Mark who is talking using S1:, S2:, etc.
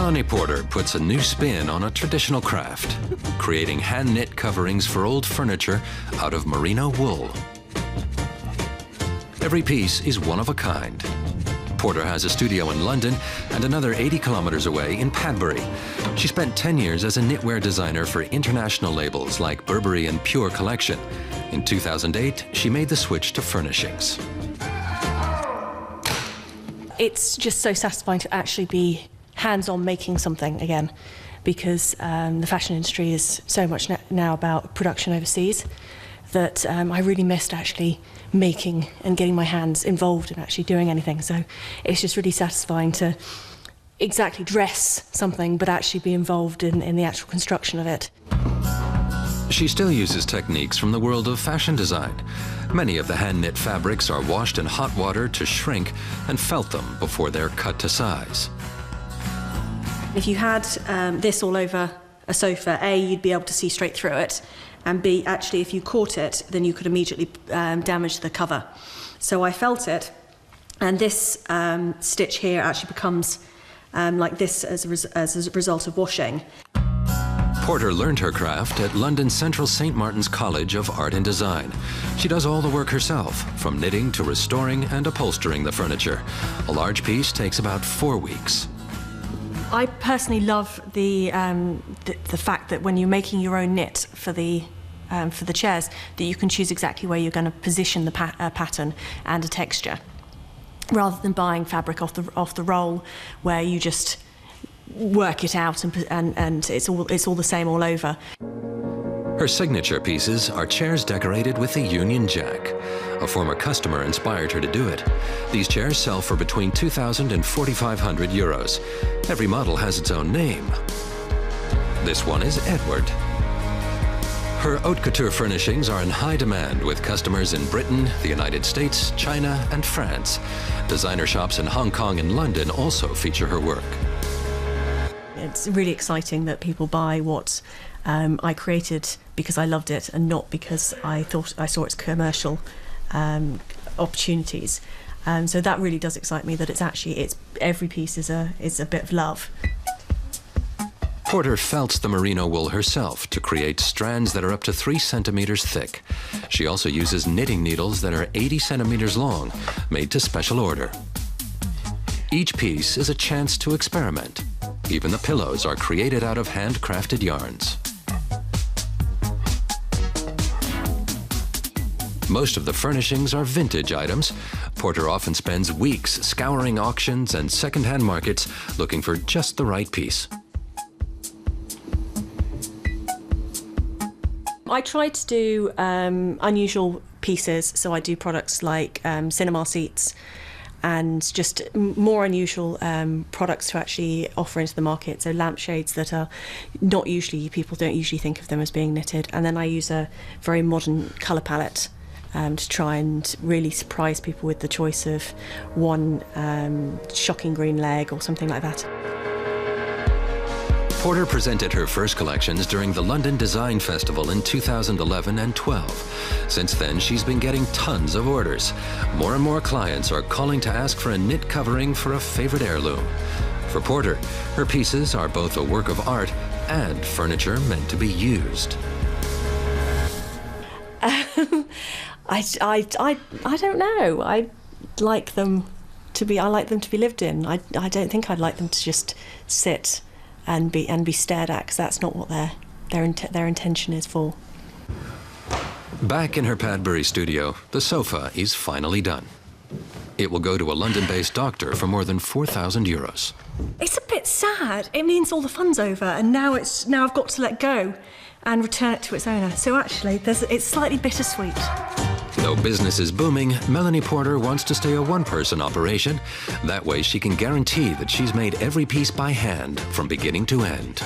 S1: Melanie Porter puts a new spin on a traditional craft, creating hand-knit coverings for old furniture out of merino wool. Every piece is one of a kind. Porter has a studio in London and another 80 kilometers away in Padbury. She spent 10 years as a knitwear designer for international labels like Burberry and Pure Collection. In 2008, she made the switch to furnishings.
S2: It's just so satisfying to actually be hands-on making something again, because the fashion industry is so much now about production overseas that I really missed actually making and getting my hands involved in actually doing anything. So it's just really satisfying to exactly dress something but actually be involved in the actual construction of it.
S1: She still uses techniques from the world of fashion design. Many of the hand-knit fabrics are washed in hot water to shrink and felt them before they're cut to size.
S2: If you had this all over a sofa, A, you'd be able to see straight through it, and B, actually, if you caught it, then you could immediately damage the cover. So I felt it, and this stitch here actually becomes like this as a result of washing.
S1: Porter learned her craft at London Central St. Martin's College of Art and Design. She does all the work herself, from knitting to restoring and upholstering the furniture. A large piece takes about 4 weeks.
S2: I personally love the fact that when you're making your own knit for the chairs, that you can choose exactly where you're going to position the pattern and a texture, rather than buying fabric off the roll, where you just work it out and it's all the same all over.
S1: Her signature pieces are chairs decorated with the Union Jack. A former customer inspired her to do it. These chairs sell for between 2,000 and 4,500 euros. Every model has its own name. This one is Edward. Her haute couture furnishings are in high demand with customers in Britain, the United States, China, and France. Designer shops in Hong Kong and London also feature her work.
S2: It's really exciting that people buy what I created because I loved it and not because I thought I saw its commercial opportunities. So that really does excite me, that it's every piece is a bit of love.
S1: Porter felts the merino wool herself to create strands that are up to 3 centimeters thick. She also uses knitting needles that are 80 centimeters long, made to special order. Each piece is a chance to experiment. Even the pillows are created out of handcrafted yarns. Most of the furnishings are vintage items. Porter often spends weeks scouring auctions and second-hand markets looking for just the right piece.
S2: I try to do unusual pieces, so I do products like cinema seats and just more unusual products to actually offer into the market. So lampshades that are not usually, people don't usually think of them as being knitted. And then I use a very modern colour palette to try and really surprise people with the choice of one shocking green leg or something like that.
S1: Porter presented her first collections during the London Design Festival in 2011 and 12. Since then, she's been getting tons of orders. More and more clients are calling to ask for a knit covering for a favorite heirloom. For Porter, her pieces are both a work of art and furniture meant to be used.
S2: I don't know. I like them to be lived in. I don't think I'd like them to just sit and be stared at, because that's not what their intention is for.
S1: Back in her Padbury studio, the sofa is finally done. It will go to a London-based doctor for more than 4,000 euros.
S2: It's a bit sad. It means all the fun's over, and now I've got to let go and return it to its owner. So actually, it's slightly bittersweet.
S1: Though business is booming, Melanie Porter wants to stay a one-person operation. That way she can guarantee that she's made every piece by hand from beginning to end.